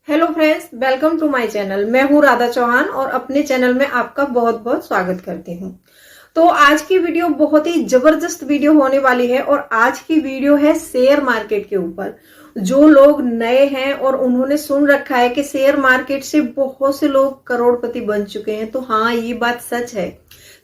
Hello friends, welcome to my channel. मैं हूं राधा चौहान और अपने चैनल में आपका बहुत बहुत स्वागत करती हूं। तो आज की वीडियो बहुत ही जबरदस्त वीडियो होने वाली है और आज की वीडियो है शेयर मार्केट के ऊपर। जो लोग नए हैं और उन्होंने सुन रखा है कि शेयर मार्केट से बहुत से लोग करोड़पति बन चुके हैं, तो हाँ, ये बात सच है।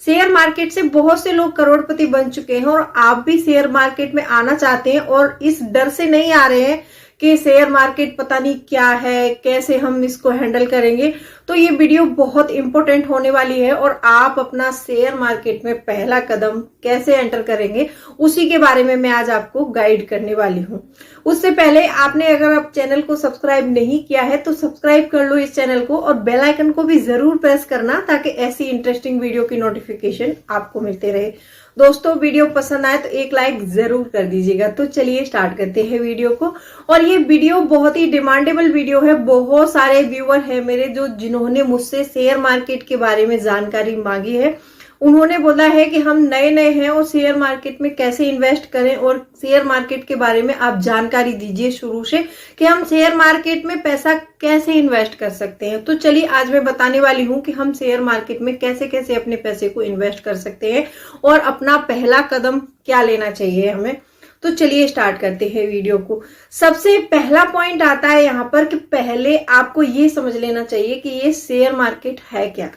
शेयर मार्केट से बहुत से लोग करोड़पति बन चुके हैं और आप भी शेयर मार्केट में आना चाहते हैं और इस डर से नहीं आ रहे हैं कि शेयर मार्केट पता नहीं क्या है, कैसे हम इसको हैंडल करेंगे। तो ये वीडियो बहुत इंपॉर्टेंट होने वाली है और आप अपना शेयर मार्केट में पहला कदम कैसे एंटर करेंगे उसी के बारे में मैं आज आपको गाइड करने वाली हूँ। उससे पहले आपने अगर आप चैनल को सब्सक्राइब नहीं किया है तो सब्सक्राइब कर लो इस चैनल को और बेल आइकन को भी जरूर प्रेस करना ताकि ऐसी इंटरेस्टिंग वीडियो की नोटिफिकेशन आपको मिलते रहे। दोस्तों, वीडियो पसंद आए तो एक लाइक जरूर कर दीजिएगा। तो चलिए स्टार्ट करते हैं वीडियो को। और ये वीडियो बहुत ही डिमांडेबल वीडियो है। बहुत सारे व्यूअर है मेरे जिन्होंने मुझसे शेयर मार्केट के बारे में जानकारी मांगी है। उन्होंने बोला है कि हम नए नए हैं और शेयर मार्केट में कैसे इन्वेस्ट करें और शेयर मार्केट के बारे में आप जानकारी दीजिए शुरू से कि हम शेयर मार्केट में पैसा कैसे इन्वेस्ट कर सकते हैं। तो चलिए आज मैं बताने वाली हूं कि हम शेयर मार्केट में कैसे कैसे अपने पैसे को इन्वेस्ट कर सकते हैं और अपना पहला कदम क्या लेना चाहिए हमें। तो चलिए स्टार्ट करते हैं वीडियो को। सबसे पहला पॉइंट आता है यहाँ पर कि पहले आपको ये समझ लेना चाहिए कि ये शेयर मार्केट है क्या।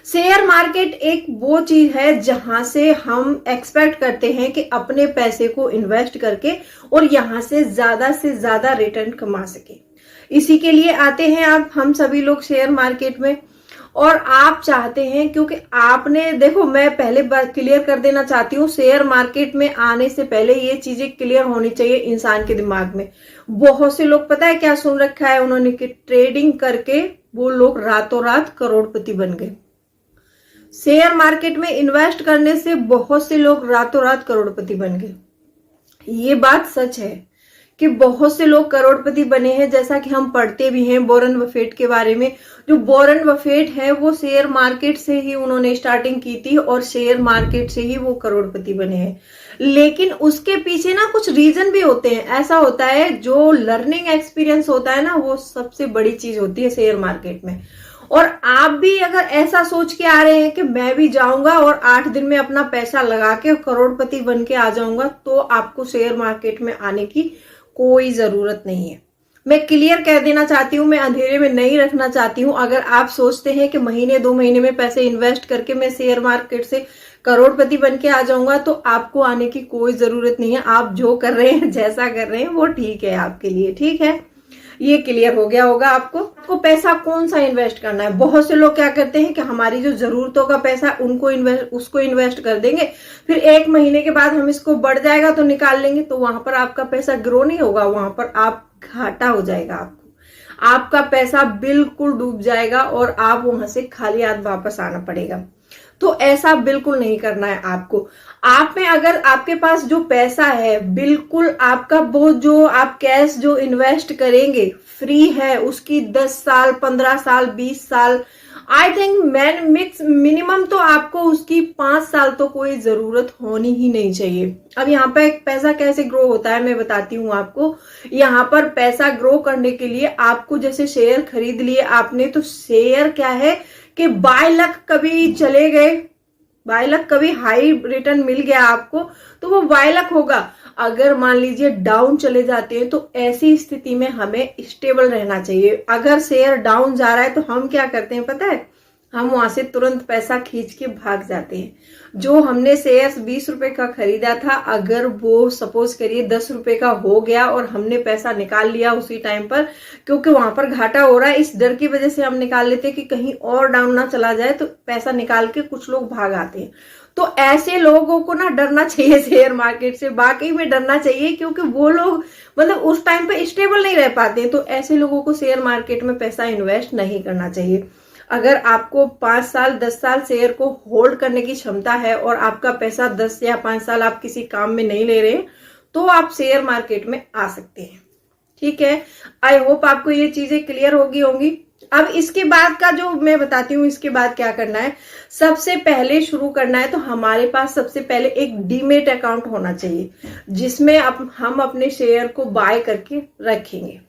शेयर मार्केट एक वो चीज है जहां से हम एक्सपेक्ट करते हैं कि अपने पैसे को इन्वेस्ट करके और यहां से ज्यादा रिटर्न कमा सके। इसी के लिए आते हैं हम सभी लोग शेयर मार्केट में। और आप चाहते हैं, क्योंकि आपने देखो, मैं पहले बात क्लियर कर देना चाहती हूँ, शेयर मार्केट में आने से पहले ये चीजें क्लियर होनी चाहिए इंसान के दिमाग में। बहुत से लोग पता है क्या सुन रखा है उन्होंने कि ट्रेडिंग करके वो लोग रातों रात करोड़पति बन गए। शेयर मार्केट में इन्वेस्ट करने से बहुत से लोग रातों रात करोड़पति बन गए। ये बात सच है कि बहुत से लोग करोड़पति बने हैं, जैसा कि हम पढ़ते भी हैं वॉरेन बफेट के बारे में। जो वॉरेन बफेट है वो शेयर मार्केट से ही उन्होंने स्टार्टिंग की थी और शेयर मार्केट से ही वो करोड़पति बने हैं। लेकिन उसके पीछे ना कुछ रीजन भी होते हैं। ऐसा होता है, जो लर्निंग एक्सपीरियंस होता है ना, वो सबसे बड़ी चीज होती है शेयर मार्केट में। और आप भी अगर ऐसा सोच के आ रहे हैं कि मैं भी जाऊंगा और 8 दिन में अपना पैसा लगा के करोड़पति बन के आ जाऊंगा, तो आपको शेयर मार्केट में आने की कोई जरूरत नहीं है। मैं क्लियर कह देना चाहती हूँ, मैं अंधेरे में नहीं रखना चाहती हूँ। अगर आप सोचते हैं कि महीने 2 महीने में पैसे इन्वेस्ट करके मैं शेयर मार्केट से करोड़पति बन के आ जाऊंगा, तो आपको आने की कोई जरूरत नहीं है। आप जो कर रहे हैं, जैसा कर रहे हैं, वो ठीक है आपके लिए। ठीक है, ये क्लियर हो गया होगा आपको पैसा कौन सा इन्वेस्ट करना है। बहुत से लोग क्या करते हैं कि हमारी जो जरूरतों का पैसा उसको इन्वेस्ट कर देंगे, फिर 1 महीने के बाद हम इसको बढ़ जाएगा तो निकाल लेंगे। तो वहां पर आपका पैसा ग्रो नहीं होगा, वहां पर आप घाटा हो जाएगा। आपका पैसा बिल्कुल डूब जाएगा और आप वहां से खाली हाथ वापस आना पड़ेगा। तो ऐसा बिल्कुल नहीं करना है आपको। आप में अगर आपके पास जो पैसा है, बिल्कुल आपका वो जो आप कैश जो इन्वेस्ट करेंगे फ्री है, उसकी 10 साल 15 साल 20 साल, आई थिंक मिनिमम तो आपको उसकी 5 साल तो कोई जरूरत होनी ही नहीं चाहिए। अब यहाँ पर पैसा कैसे ग्रो होता है मैं बताती हूँ आपको। यहाँ पर पैसा ग्रो करने के लिए आपको, जैसे शेयर खरीद लिए आपने, तो शेयर क्या है कि बाय लक कभी चले गए, बाय लक कभी हाई रिटर्न मिल गया आपको, तो वो बाय लक होगा। अगर मान लीजिए डाउन चले जाते हैं, तो ऐसी स्थिति में हमें स्टेबल रहना चाहिए। अगर शेयर डाउन जा रहा है तो हम क्या करते हैं पता है, हम वहां से तुरंत पैसा खींच के भाग जाते हैं। जो हमने शेयर 20 रुपए का खरीदा था, अगर वो सपोज करिए 10 रुपए का हो गया और हमने पैसा निकाल लिया उसी टाइम पर, क्योंकि वहां पर घाटा हो रहा है, इस डर की वजह से हम निकाल लेते हैं कि कहीं और डाउन ना चला जाए, तो पैसा निकाल के कुछ लोग भाग आते हैं। तो ऐसे लोगों को ना डरना चाहिए शेयर मार्केट से, वाकई में डरना चाहिए, क्योंकि वो लोग मतलब उस टाइम पे स्टेबल नहीं रह पाते हैं। तो ऐसे लोगों को शेयर मार्केट में पैसा इन्वेस्ट नहीं करना चाहिए। अगर आपको 5 साल 10 साल शेयर को होल्ड करने की क्षमता है और आपका पैसा 10 या 5 साल आप किसी काम में नहीं ले रहे, तो आप शेयर मार्केट में आ सकते हैं। ठीक है, आई होप आपको ये चीजें क्लियर होंगी। अब इसके बाद का जो मैं बताती हूँ, इसके बाद क्या करना है। सबसे पहले शुरू करना है तो हमारे पास सबसे पहले एक डीमेट अकाउंट होना चाहिए, जिसमें हम अपने शेयर को बाय करके रखेंगे।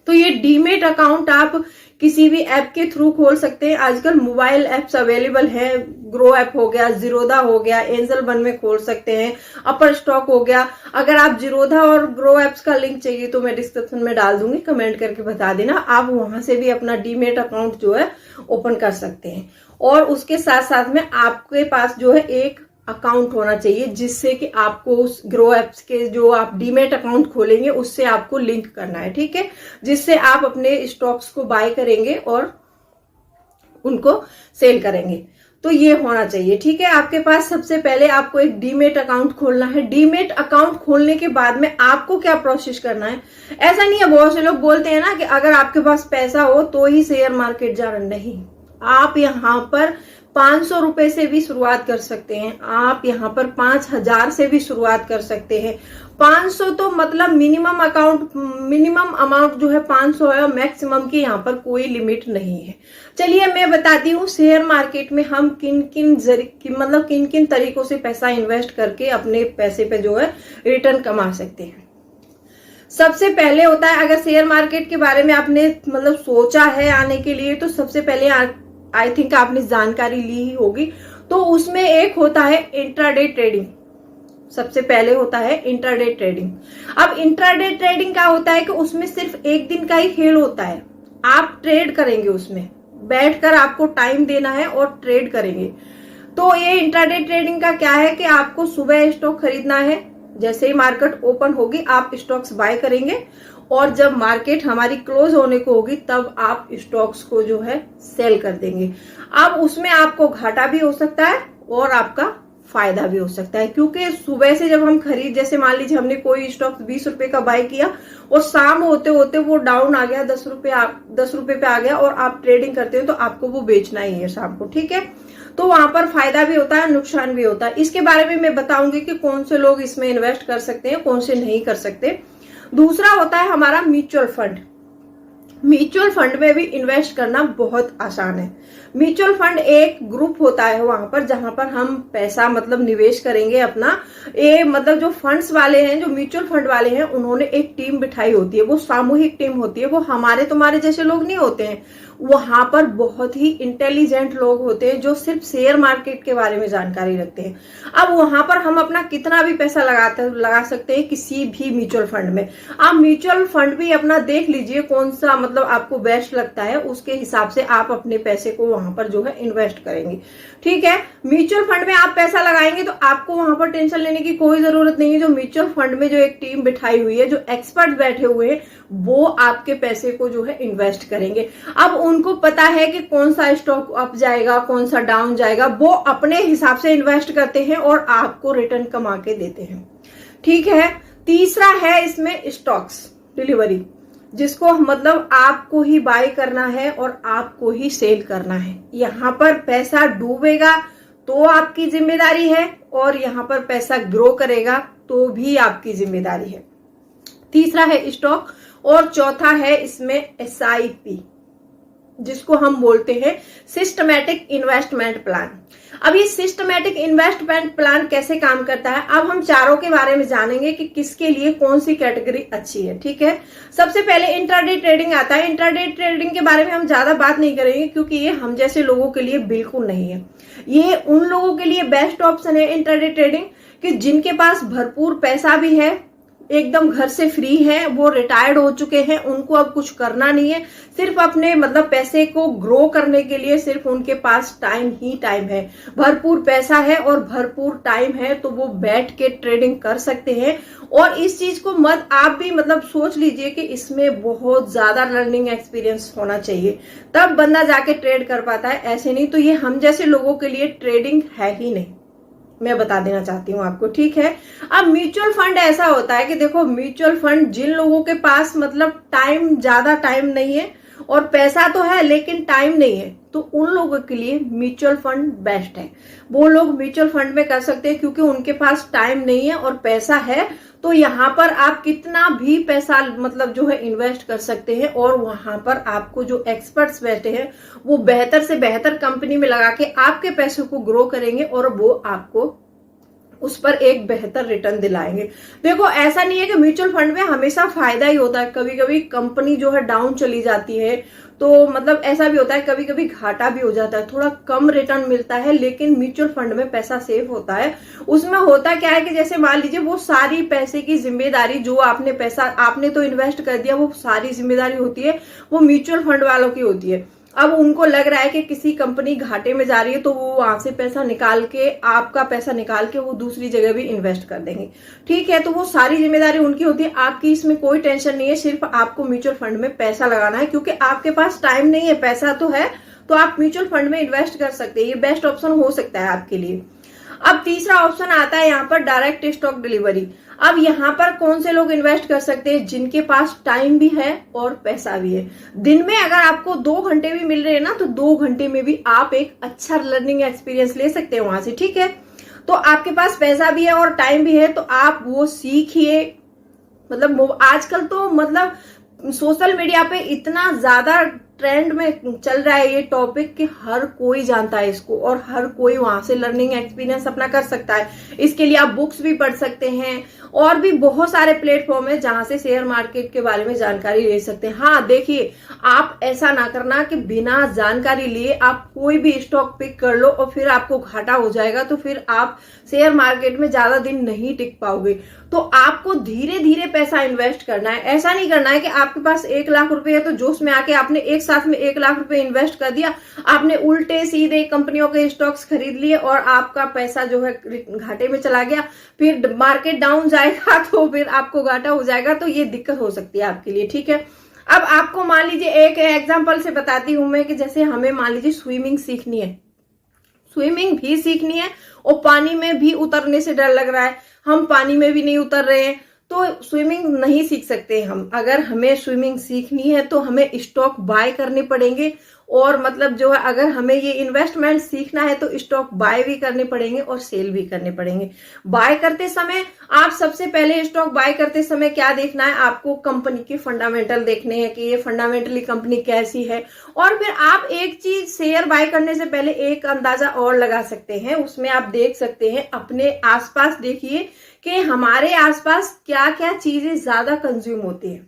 तो ये डीमेट अकाउंट आप किसी भी ऐप के थ्रू खोल सकते हैं। आजकल मोबाइल एप्स अवेलेबल है, ग्रो ऐप हो गया, जीरोधा हो गया, एंजल वन में खोल सकते हैं, अपर स्टॉक हो गया। अगर आप जीरोधा और ग्रो ऐप्स का लिंक चाहिए तो मैं डिस्क्रिप्शन में डाल दूंगी, कमेंट करके बता देना। आप वहां से भी अपना डीमेट अकाउंट जो है ओपन कर सकते हैं। और उसके साथ साथ में आपके पास जो है एक अकाउंट होना चाहिए, जिससे कि आपको उस ग्रो एप्स के जो आप डीमेट अकाउंट खोलेंगे उससे आपको लिंक करना है, ठीक है, जिससे आप अपने स्टॉक्स को बाय करेंगे और उनको सेल करेंगे। तो ये होना चाहिए, ठीक है। आपके पास सबसे पहले आपको एक डीमेट अकाउंट खोलना है। डीमेट अकाउंट खोलने के बाद में आपको क्या प्रोसेस करना है, ऐसा नहीं है, बहुत से लोग बोलते हैं ना कि अगर आपके पास पैसा हो तो ही शेयर मार्केट जाना। नहीं, आप यहाँ पर 500 रुपए से भी शुरुआत कर सकते हैं, आप यहाँ पर 5000 से भी शुरुआत कर सकते हैं। 500 तो मतलब मिनिमम अमाउंट जो है 500 है, और मैक्सिमम की यहाँ पर कोई लिमिट नहीं है। चलिए मैं बताती हूँ शेयर मार्केट में हम किन किन तरीकों से पैसा इन्वेस्ट करके अपने पैसे पे जो है रिटर्न कमा सकते हैं। सबसे पहले होता है, अगर शेयर मार्केट के बारे में आपने सोचा है आने के लिए, तो सबसे पहले आई थिंक आपने जानकारी ली ही होगी। तो उसमें एक होता है इंट्राडे ट्रेडिंग। सबसे पहले होता है इंट्राडे ट्रेडिंग। अब इंट्राडे ट्रेडिंग क्या होता है कि उसमें सिर्फ एक दिन का ही खेल होता है। आप ट्रेड करेंगे, उसमें बैठकर आपको टाइम देना है और ट्रेड करेंगे। तो ये इंट्राडे ट्रेडिंग का क्या है कि आपको सुबह स्टॉक खरीदना है, जैसे ही मार्केट ओपन होगी आप स्टॉक्स बाय करेंगे, और जब मार्केट हमारी क्लोज होने को होगी तब आप स्टॉक्स को जो है सेल कर देंगे। अब उसमें आपको घाटा भी हो सकता है और आपका फायदा भी हो सकता है, क्योंकि सुबह से जब हम जैसे मान लीजिए हमने कोई स्टॉक 20 रुपए का बाय किया और शाम होते होते वो डाउन आ गया, 10 रुपए पे आ गया, और आप ट्रेडिंग करते हो तो आपको वो बेचना ही है शाम को, ठीक है। तो वहां पर फायदा भी होता है, नुकसान भी होता है। इसके बारे में मैं बताऊंगी कि कौन से लोग इसमें इन्वेस्ट कर सकते हैं, कौन से नहीं कर सकते। दूसरा होता है हमारा म्यूचुअल फंड। म्यूचुअल फंड में भी इन्वेस्ट करना बहुत आसान है। म्यूचुअल फंड एक ग्रुप होता है वहां पर, जहां पर हम पैसा निवेश करेंगे अपना। ये जो फंड्स वाले हैं, जो म्यूचुअल फंड वाले हैं, उन्होंने एक टीम बिठाई होती है, वो सामूहिक टीम होती है, वो हमारे तुम्हारे जैसे लोग नहीं होते हैं। वहां पर बहुत ही इंटेलिजेंट लोग होते हैं जो सिर्फ शेयर मार्केट के बारे में जानकारी रखते हैं। अब वहां पर हम अपना कितना भी पैसा लगा सकते हैं किसी भी म्यूचुअल फंड में। आप म्यूचुअल फंड भी अपना देख लीजिए कौन सा आपको बेस्ट लगता है, उसके हिसाब से आप अपने पैसे को वहां पर जो है इन्वेस्ट करेंगे, ठीक है। म्यूचुअल फंड में आप पैसा लगाएंगे तो आपको वहां पर टेंशन लेने की कोई जरूरत नहीं है। जो म्यूचुअल फंड में जो एक टीम बिठाई हुई है, जो एक्सपर्ट बैठे हुए हैं, वो आपके पैसे को जो है इन्वेस्ट करेंगे। अब उनको पता है कि कौन सा स्टॉक अप जाएगा, कौन सा डाउन जाएगा, वो अपने हिसाब से इन्वेस्ट करते हैं और आपको रिटर्न कमा के देते हैं, ठीक है। तीसरा है इसमें स्टॉक्स डिलीवरी, जिसको आपको ही बाय करना है और आपको ही सेल करना है। यहाँ पर पैसा डूबेगा तो आपकी जिम्मेदारी है, और यहाँ पर पैसा ग्रो करेगा तो भी आपकी जिम्मेदारी है। तीसरा है स्टॉक, और चौथा है इसमें SIP, जिसको हम बोलते हैं सिस्टमैटिक इन्वेस्टमेंट प्लान। अब ये सिस्टमैटिक इन्वेस्टमेंट प्लान कैसे काम करता है, अब हम चारों के बारे में जानेंगे कि किसके लिए कौन सी कैटेगरी अच्छी है, ठीक है। सबसे पहले इंट्राडे ट्रेडिंग आता है। इंट्राडे ट्रेडिंग के बारे में हम ज्यादा बात नहीं करेंगे, क्योंकि ये हम जैसे लोगों के लिए बिल्कुल नहीं है। ये उन लोगों के लिए बेस्ट ऑप्शन है इंट्राडे ट्रेडिंग कि जिनके पास भरपूर पैसा भी है, एकदम घर से फ्री है, वो रिटायर्ड हो चुके हैं, उनको अब कुछ करना नहीं है, सिर्फ अपने पैसे को ग्रो करने के लिए सिर्फ उनके पास टाइम ही टाइम है। भरपूर पैसा है और भरपूर टाइम है, तो वो बैठ के ट्रेडिंग कर सकते हैं। और इस चीज को आप भी सोच लीजिए कि इसमें बहुत ज्यादा लर्निंग एक्सपीरियंस होना चाहिए, तब बंदा जाके ट्रेड कर पाता है। ऐसे नहीं तो ये हम जैसे लोगों के लिए ट्रेडिंग है ही नहीं, मैं बता देना चाहती हूँ आपको, ठीक है। अब म्यूचुअल फंड ऐसा होता है कि देखो, म्यूचुअल फंड जिन लोगों के पास ज्यादा टाइम नहीं है, और पैसा तो है लेकिन टाइम नहीं है, तो उन लोगों के लिए म्यूचुअल फंड बेस्ट है। वो लोग म्यूचुअल फंड में कर सकते हैं, क्योंकि उनके पास टाइम नहीं है और पैसा है। तो यहाँ पर आप कितना भी पैसा जो है इन्वेस्ट कर सकते हैं, और वहां पर आपको जो एक्सपर्ट्स बैठे हैं वो बेहतर से बेहतर कंपनी में लगा के आपके पैसों को ग्रो करेंगे और वो आपको उस पर एक बेहतर रिटर्न दिलाएंगे। देखो ऐसा नहीं है कि म्यूचुअल फंड में हमेशा फायदा ही होता है, कभी कभी कंपनी जो है डाउन चली जाती है, तो मतलब ऐसा भी होता है, कभी कभी घाटा भी हो जाता है, थोड़ा कम रिटर्न मिलता है, लेकिन म्यूचुअल फंड में पैसा सेव होता है। उसमें होता क्या है कि जैसे मान लीजिए वो सारी पैसे की जिम्मेदारी, जो आपने पैसा आपने तो इन्वेस्ट कर दिया, वो सारी जिम्मेदारी होती है वो म्यूचुअल फंड वालों की होती है। अब उनको लग रहा है कि किसी कंपनी घाटे में जा रही है, तो वो वहां से पैसा निकाल के, आपका पैसा निकाल के वो दूसरी जगह भी इन्वेस्ट कर देंगे। ठीक है, तो वो सारी जिम्मेदारी उनकी होती है, आपकी इसमें कोई टेंशन नहीं है। सिर्फ आपको म्यूचुअल फंड में पैसा लगाना है, क्योंकि आपके पास टाइम नहीं है, पैसा तो है, तो आप म्यूचुअल फंड में इन्वेस्ट कर सकते हैं। ये बेस्ट ऑप्शन हो सकता है आपके लिए। अब तीसरा ऑप्शन आता है यहाँ पर डायरेक्ट स्टॉक डिलीवरी। अब यहाँ पर कौन से लोग इन्वेस्ट कर सकते हैं? जिनके पास टाइम भी है और पैसा भी है। दिन में अगर आपको 2 घंटे भी मिल रहे हैं ना, तो 2 घंटे में भी आप एक अच्छा लर्निंग एक्सपीरियंस ले सकते हैं वहां से। ठीक है, तो आपके पास पैसा भी है और टाइम भी है, तो आप वो सीखिए। मतलब आजकल तो मतलब सोशल मीडिया पे इतना ज्यादा ट्रेंड में चल रहा है ये टॉपिक कि हर कोई जानता है इसको, और हर कोई वहां से लर्निंग एक्सपीरियंस अपना कर सकता है। इसके लिए आप बुक्स भी पढ़ सकते हैं, और भी बहुत सारे प्लेटफॉर्म है जहां से शेयर मार्केट के बारे में जानकारी ले सकते हैं। हाँ देखिए, आप ऐसा ना करना कि बिना जानकारी लिए आप कोई भी स्टॉक पिक कर लो और फिर आपको घाटा हो जाएगा, तो फिर आप शेयर मार्केट में ज्यादा दिन नहीं टिक पाओगे। तो आपको धीरे धीरे पैसा इन्वेस्ट करना है। ऐसा नहीं करना है कि आपके पास 1 लाख रुपए है तो जोश में आके आपने एक साथ में 1 लाख रुपए इन्वेस्ट कर दिया, आपने उल्टे सीधे कंपनियों के स्टॉक्स खरीद लिए और आपका पैसा जो है घाटे में चला गया। फिर मार्केट डाउन जाएगा तो फिर आपको घाटा हो जाएगा, तो ये दिक्कत हो सकती है आपके लिए। ठीक है, अब आपको मान लीजिए एक एग्जाम्पल से बताती हूं मैं कि जैसे हमें मान लीजिए स्विमिंग सीखनी है, स्विमिंग भी सीखनी है और पानी में भी उतरने से डर लग रहा है, हम पानी में भी नहीं उतर रहे हैं, तो स्विमिंग नहीं सीख सकते हम। अगर हमें स्विमिंग सीखनी है तो हमें स्टॉक बाय करने पड़ेंगे, और मतलब जो है अगर हमें ये इन्वेस्टमेंट सीखना है तो स्टॉक बाय भी करने पड़ेंगे और सेल भी करने पड़ेंगे। बाय करते समय आप सबसे पहले स्टॉक बाय करते समय क्या देखना है, आपको कंपनी के फंडामेंटल देखने हैं कि ये फंडामेंटली कंपनी कैसी है। और फिर आप एक चीज शेयर बाय करने से पहले एक अंदाजा और लगा सकते हैं, उसमें आप देख सकते हैं अपने आसपास, देखिए कि हमारे आसपास क्या क्या चीजें ज्यादा कंज्यूम होती है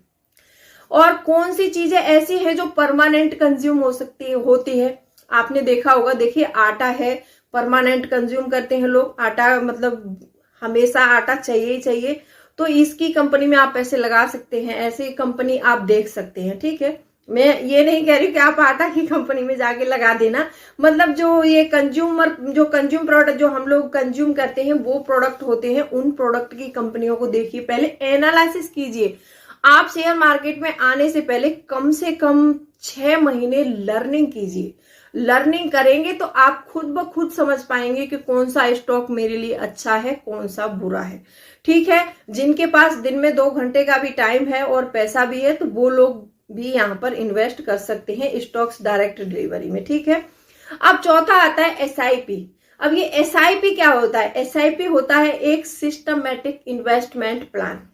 और कौन सी चीजें ऐसी हैं जो परमानेंट कंज्यूम होती है। आपने देखा होगा, देखिए आटा है, परमानेंट कंज्यूम करते हैं लोग, आटा मतलब हमेशा आटा चाहिए ही चाहिए, तो इसकी कंपनी में आप पैसे लगा सकते हैं, ऐसी कंपनी आप देख सकते हैं। ठीक है, मैं ये नहीं कह रही कि आप आटा की कंपनी में जाके लगा देना, मतलब जो ये कंज्यूम प्रोडक्ट जो हम लोग कंज्यूम करते हैं वो प्रोडक्ट होते हैं, उन प्रोडक्ट की कंपनियों को देखिए, पहले एनालिसिस कीजिए। आप शेयर मार्केट में आने से पहले कम से कम 6 महीने लर्निंग कीजिए। लर्निंग करेंगे तो आप खुद ब खुद समझ पाएंगे कि कौन सा स्टॉक मेरे लिए अच्छा है, कौन सा बुरा है। ठीक है, जिनके पास दिन में 2 घंटे का भी टाइम है और पैसा भी है, तो वो लोग भी यहाँ पर इन्वेस्ट कर सकते हैं स्टॉक्स डायरेक्ट डिलीवरी में। ठीक है, अब चौथा आता है SIP। अब ये SIP क्या होता है? SIP होता है एक सिस्टमैटिक इन्वेस्टमेंट प्लान।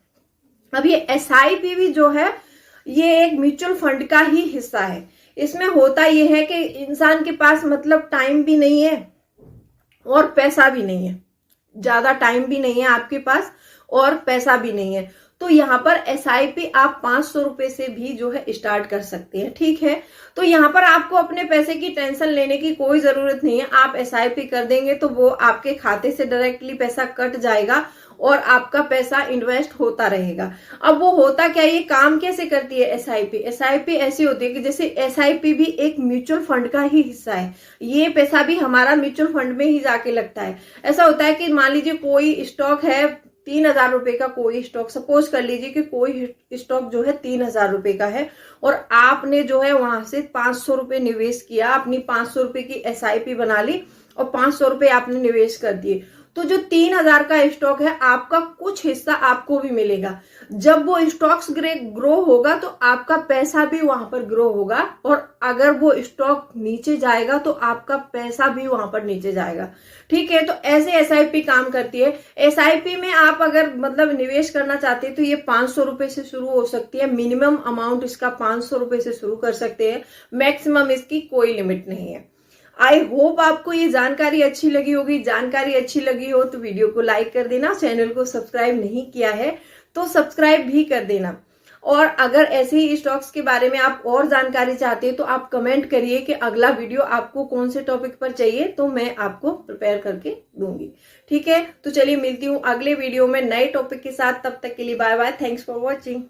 अब ये SIP भी जो है ये एक म्यूचुअल फंड का ही हिस्सा है। इसमें होता ये है कि इंसान के पास मतलब टाइम भी नहीं है और पैसा भी नहीं है, ज्यादा टाइम भी नहीं है आपके पास और पैसा भी नहीं है, तो यहाँ पर SIP आप 500 रुपए से भी जो है स्टार्ट कर सकते हैं। ठीक है, तो यहाँ पर आपको अपने पैसे की टेंशन लेने की कोई जरूरत नहीं है। आप SIP कर देंगे तो वो आपके खाते से डायरेक्टली पैसा कट जाएगा और आपका पैसा इन्वेस्ट होता रहेगा। अब वो होता क्या, ये काम कैसे करती है SIP ऐसी होती है कि जैसे SIP भी एक म्यूचुअल फंड का ही हिस्सा है, ये पैसा भी हमारा म्यूचुअल फंड में ही जाके लगता है। ऐसा होता है कि मान लीजिए कोई स्टॉक है 3,000 रुपए का, कोई स्टॉक सपोज कर लीजिए कि कोई स्टॉक जो है 3,000 रुपए का है और आपने जो है वहां से 500 रुपए निवेश किया, अपनी 500 रुपए की SIP बना ली और 500 रुपए आपने निवेश कर दिए, तो जो 3,000 का स्टॉक है आपका कुछ हिस्सा आपको भी मिलेगा। जब वो स्टॉक्स ग्रो होगा तो आपका पैसा भी वहां पर ग्रो होगा, और अगर वो स्टॉक नीचे जाएगा तो आपका पैसा भी वहां पर नीचे जाएगा। ठीक है, तो ऐसे SIP काम करती है। SIP में आप अगर मतलब निवेश करना चाहते हैं तो ये 500 रुपए से शुरू हो सकती है, मिनिमम अमाउंट इसका 500 रुपए से शुरू कर सकते हैं, मैक्सिमम इसकी कोई लिमिट नहीं है। आई होप आपको ये जानकारी अच्छी लगी होगी। जानकारी अच्छी लगी हो तो वीडियो को लाइक कर देना, चैनल को सब्सक्राइब नहीं किया है तो सब्सक्राइब भी कर देना। और अगर ऐसे ही स्टॉक्स के बारे में आप और जानकारी चाहते हैं तो आप कमेंट करिए कि अगला वीडियो आपको कौन से टॉपिक पर चाहिए, तो मैं आपको प्रिपेयर करके दूंगी। ठीक है, तो चलिए मिलती हूँ अगले वीडियो में नए टॉपिक के साथ। तब तक के लिए bye bye, thanks for watching.